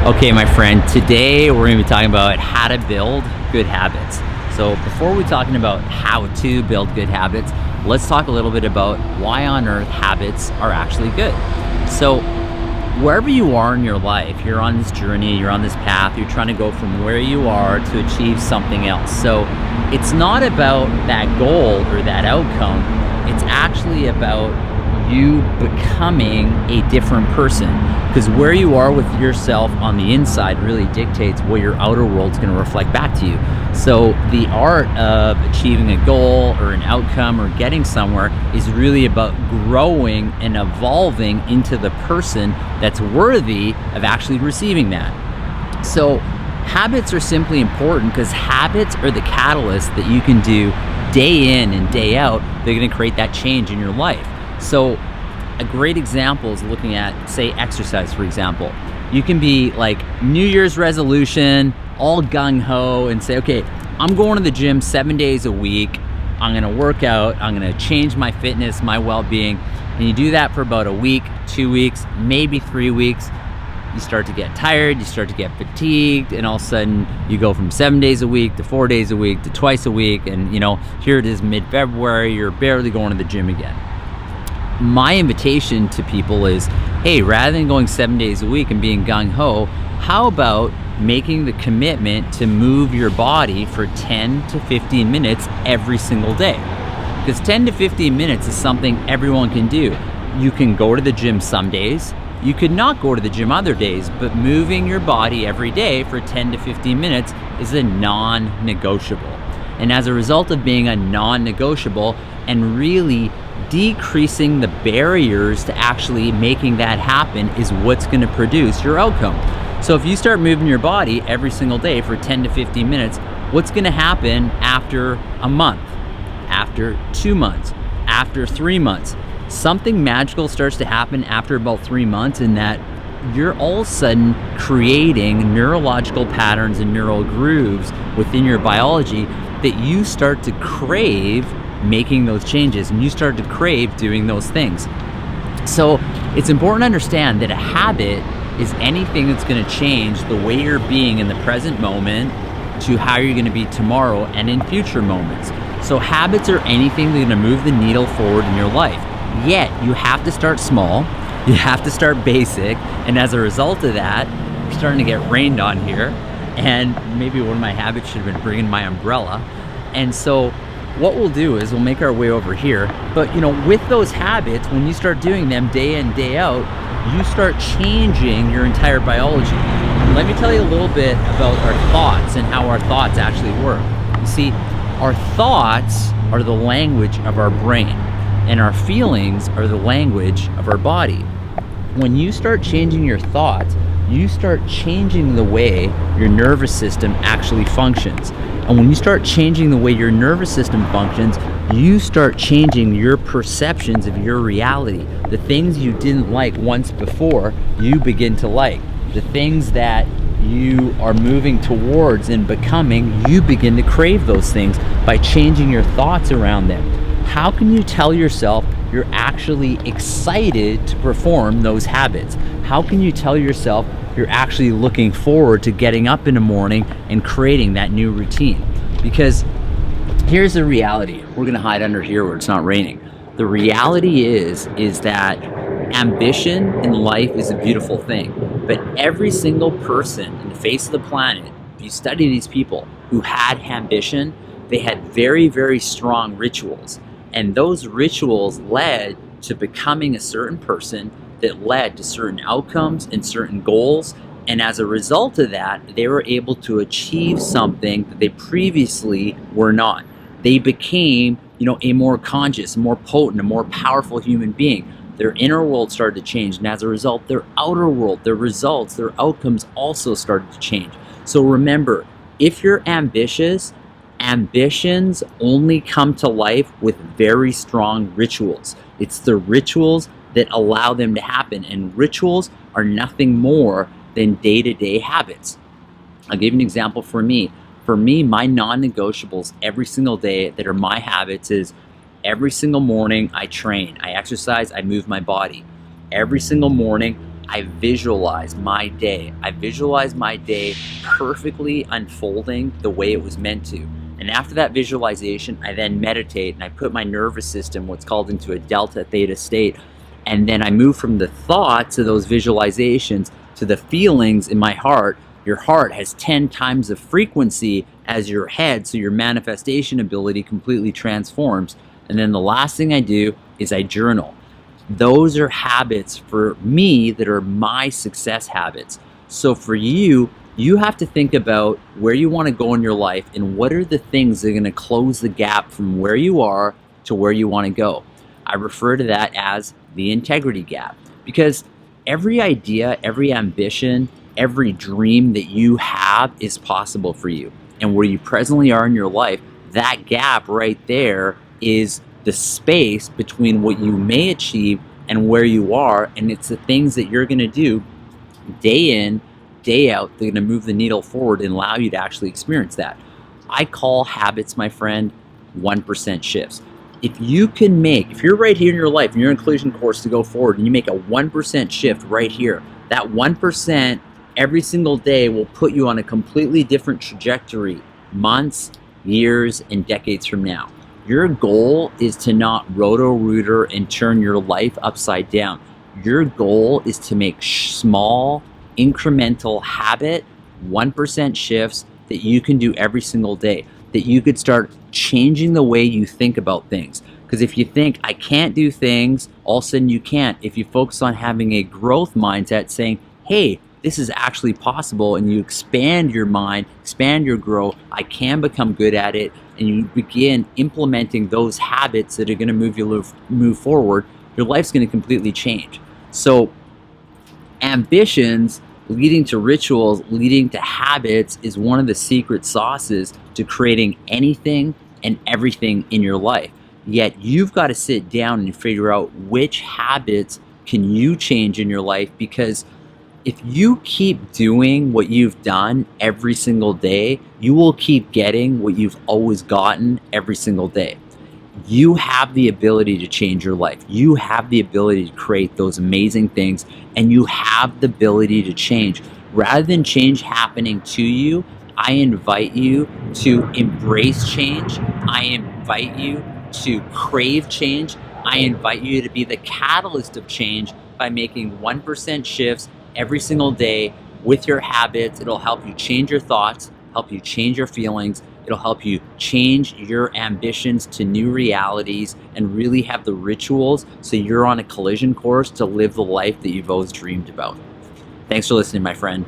Okay, my friend, today we're going to be talking about how to build good habits. So before we're talking about how to build good habits, let's talk a little bit about why on earth habits are actually good. So wherever you are in your life, you're on this journey, you're on this path, you're trying to go from where you are to achieve something else. So it's not about that goal or that outcome, it's actually about you becoming a different person, because where you are with yourself on the inside really dictates what your outer world's going to reflect back to you. So the art of achieving a goal or an outcome or getting somewhere is really about growing and evolving into the person that's worthy of actually receiving that. So habits are simply important because habits are the catalyst that you can do day in and day out. They're going to create that change in your life. So a great example is looking at, say, exercise, for example. You can be like New Year's resolution, all gung-ho, and say, okay, I'm going to the gym 7 days a week. I'm going to work out. I'm going to change my fitness, my well-being. And you do that for about a week, 2 weeks, maybe 3 weeks. You start to get tired, you start to get fatigued, and all of a sudden you go from 7 days a week to 4 days a week to twice a week. And here it is mid-February, you're barely going to the gym again. My invitation to people is, hey, rather than going 7 days a week and being gung-ho, how about making the commitment to move your body for 10 to 15 minutes every single day? Because 10 to 15 minutes is something everyone can do. You can go to the gym some days, you could not go to the gym other days, but moving your body every day for 10 to 15 minutes is a non-negotiable. And as a result of being a non-negotiable and really decreasing the barriers to actually making that happen is what's going to produce your outcome. So if you start moving your body every single day for 10 to 15 minutes, what's going to happen after a month, after 2 months, after 3 months? Something magical starts to happen after about 3 months, in that you're all of a sudden creating neurological patterns and neural grooves within your biology that you start to crave making those changes, and you start to crave doing those things. So it's important to understand that a habit is anything that's going to change the way you're being in the present moment to how you're going to be tomorrow and in future moments. So habits are anything that's going to move the needle forward in your life. Yet you have to start small, you have to start basic, and as a result of that, you're starting to get rained on here, and maybe one of my habits should have been bringing my umbrella. And so what we'll do is we'll make our way over here, but with those habits, when you start doing them day in, day out, you start changing your entire biology. Let me tell you a little bit about our thoughts and how our thoughts actually work. You see, our thoughts are the language of our brain, and our feelings are the language of our body. When you start changing your thoughts, you start changing the way your nervous system actually functions. And when you start changing the way your nervous system functions, you start changing your perceptions of your reality. The things you didn't like once before, you begin to like. The things that you are moving towards and becoming, you begin to crave those things by changing your thoughts around them. How can you tell yourself you're actually excited to perform those habits? How can you tell yourself you're actually looking forward to getting up in the morning and creating that new routine? Because here's the reality. We're going to hide under here where it's not raining. The reality is that ambition in life is a beautiful thing, but every single person in the face of the planet, if you study these people who had ambition, they had very, very strong rituals. And those rituals led to becoming a certain person that led to certain outcomes and certain goals. And as a result of that, they were able to achieve something that they previously were not. They became, a more conscious, more potent, a more powerful human being. Their inner world started to change. And as a result, their outer world, their results, their outcomes also started to change. So remember, if you're ambitious, ambitions only come to life with very strong rituals. It's the rituals that allow them to happen, and rituals are nothing more than day-to-day habits. I'll give you an example for me. For me, my non-negotiables every single day that are my habits is every single morning I train, I exercise, I move my body. Every single morning I visualize my day. I visualize my day perfectly unfolding the way it was meant to. And after that visualization, I then meditate and I put my nervous system, what's called, into a delta theta state. And then I move from the thoughts of those visualizations to the feelings in my heart. Your heart has 10 times the frequency as your head, so your manifestation ability completely transforms. And then the last thing I do is I journal. Those are habits for me that are my success habits. So for you, you have to think about where you want to go in your life and what are the things that are going to close the gap from where you are to where you want to go. I refer to that as the integrity gap, because every idea, every ambition, every dream that you have is possible for you. And where you presently are in your life, that gap right there is the space between what you may achieve and where you are. And it's the things that you're going to do day in, day out, they're going to move the needle forward and allow you to actually experience that. I call habits, my friend, 1% shifts. If you're right here in your life and you're in collision course to go forward and you make a 1% shift right here, that 1% every single day will put you on a completely different trajectory months, years, and decades from now. Your goal is to not roto-rooter and turn your life upside down. Your goal is to make small, incremental habit, 1% shifts that you can do every single day, that you could start changing the way you think about things. Because if you think, I can't do things, all of a sudden you can't. If you focus on having a growth mindset, saying, hey, this is actually possible, and you expand your mind, expand your growth, I can become good at it, and you begin implementing those habits that are going to move forward, your life's going to completely change. So ambitions leading to rituals, leading to habits is one of the secret sauces to creating anything and everything in your life. Yet you've got to sit down and figure out which habits can you change in your life, because if you keep doing what you've done every single day, you will keep getting what you've always gotten every single day. You have the ability to change your life. You have the ability to create those amazing things, and you have the ability to change. Rather than change happening to you, I invite you to embrace change. I invite you to crave change. I invite you to be the catalyst of change by making 1% shifts every single day with your habits. It'll help you change your thoughts, help you change your feelings. It'll help you change your ambitions to new realities and really have the rituals so you're on a collision course to live the life that you've always dreamed about. Thanks for listening, my friend.